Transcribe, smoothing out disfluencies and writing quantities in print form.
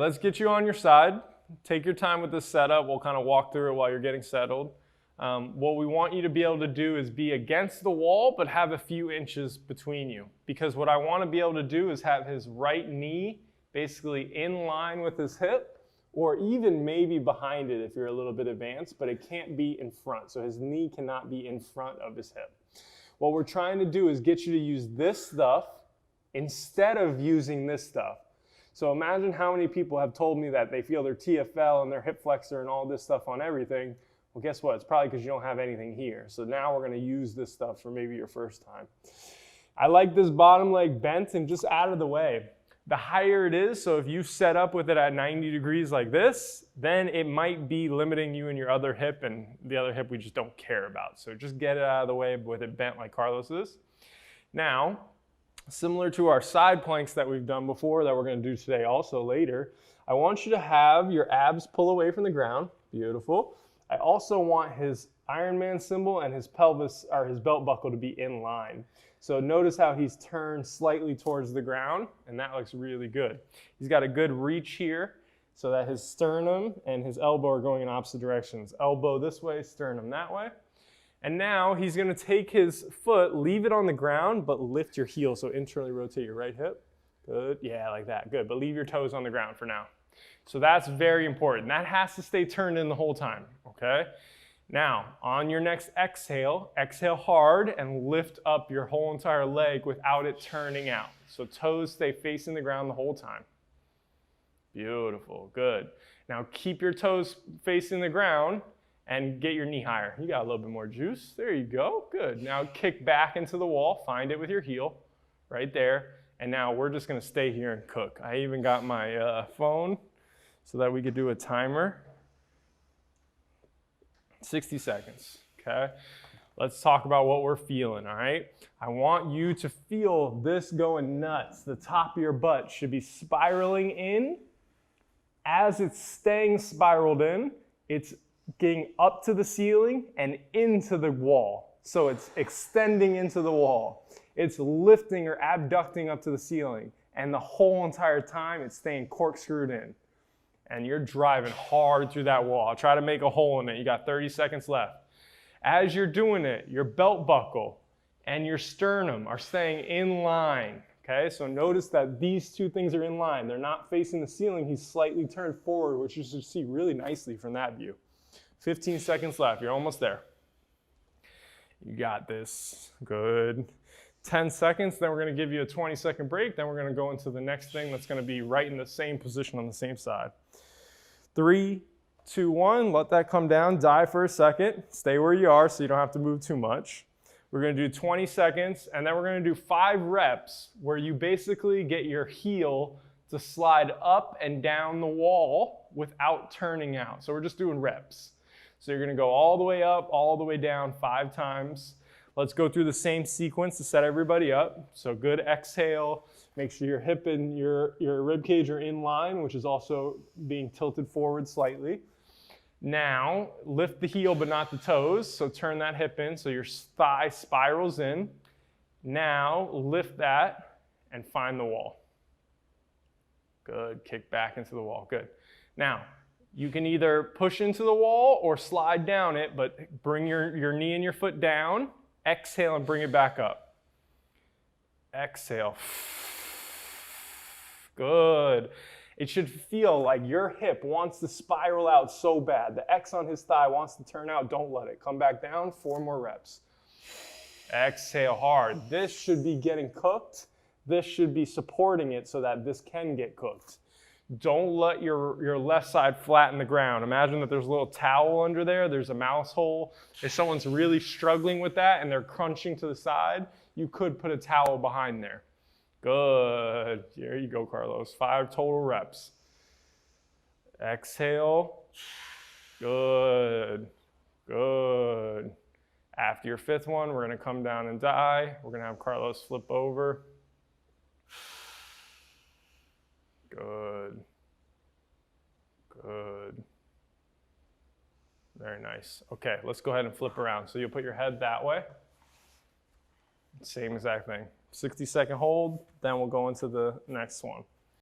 let's get you on your side. Take your time with this setup. We'll kind of walk through it while you're getting settled. What we want you to be able to do is be against the wall, but have a few inches between you. Because what I want to be able to do is have his right knee basically in line with his hip, or even maybe behind it if you're a little bit advanced, but it can't be in front. So his knee cannot be in front of his hip. What we're trying to do is get you to use this stuff instead of using this stuff. So imagine how many people have told me that they feel their TFL and their hip flexor and all this stuff on everything. Well, guess what? It's probably because you don't have anything here. So now we're going to use this stuff for maybe your first time. I like this bottom leg bent and just out of the way. The higher it is, so if you set up with it at 90 degrees like this, then it might be limiting you in your other hip, and the other hip we just don't care about. So just get it out of the way with it bent like Carlos is. Now, similar to our side planks that we've done before that we're going to do today also later, I want you to have your abs pull away from the ground. Beautiful. I also want his Ironman symbol and his pelvis or his belt buckle to be in line. So notice how he's turned slightly towards the ground, and that looks really good. He's got a good reach here so that his sternum and his elbow are going in opposite directions. Elbow this way, sternum that way. And now he's going to take his foot, leave it on the ground, but lift your heel. So internally rotate your right hip. Good. Yeah, like that. Good. But leave your toes on the ground for now. So that's very important. That has to stay turned in the whole time. Okay? Now, on your next exhale, exhale hard and lift up your whole entire leg without it turning out. So toes stay facing the ground the whole time. Beautiful. Good. Now keep your toes facing the ground and get your knee higher. You got a little bit more juice. There you go. Good. Now kick back into the wall. Find it with your heel right there. And now we're just going to stay here and cook. I even got my phone so that we could do a timer. 60 seconds, okay? Let's talk about what we're feeling, all right? I want you to feel this going nuts. The top of your butt should be spiraling in. As it's staying spiraled in, it's getting up to the ceiling and into the wall. So it's extending into the wall. It's lifting or abducting up to the ceiling. And the whole entire time, it's staying corkscrewed in. And you're driving hard through that wall. I'll try to make a hole in it. You got 30 seconds left. As you're doing it, your belt buckle and your sternum are staying in line. Okay, so notice that these two things are in line. They're not facing the ceiling. He's slightly turned forward, which you should see really nicely from that view. 15 seconds left. You're almost there. You got this. Good. 10 seconds, then we're going to give you a 20-second break. Then we're going to go into the next thing that's going to be right in the same position on the same side. 3, 2, 1, let that come down. Dive for a second. Stay where you are so you don't have to move too much. We're going to do 20 seconds, and then we're going to do 5 reps where you basically get your heel to slide up and down the wall without turning out. So we're just doing reps. So you're going to go all the way up, all the way down 5 times. Let's go through the same sequence to set everybody up. So good exhale. Make sure your hip and your rib cage are in line, which is also being tilted forward slightly. Now, lift the heel but not the toes. So turn that hip in so your thigh spirals in. Now, lift that and find the wall. Good. Kick back into the wall. Good. Now, you can either push into the wall or slide down it, but bring your knee and your foot down. Exhale and bring it back up. Exhale. Good. It should feel like your hip wants to spiral out so bad. The X on his thigh wants to turn out. Don't let it. Come back down. 4 more reps. Exhale hard. This should be getting cooked. This should be supporting it so that this can get cooked. Don't let your left side flatten the ground. Imagine that there's a little towel under there. There's a mouse hole. If someone's really struggling with that and they're crunching to the side, you could put a towel behind there. Good. There you go, Carlos. 5 total reps. Exhale. Good. Good. After your 5th one, we're going to come down and die. We're going to have Carlos flip over. Good. Good. Very nice. Okay, let's go ahead and flip around. So you'll put your head that way. Same exact thing. 60-second hold, then we'll go into the next one.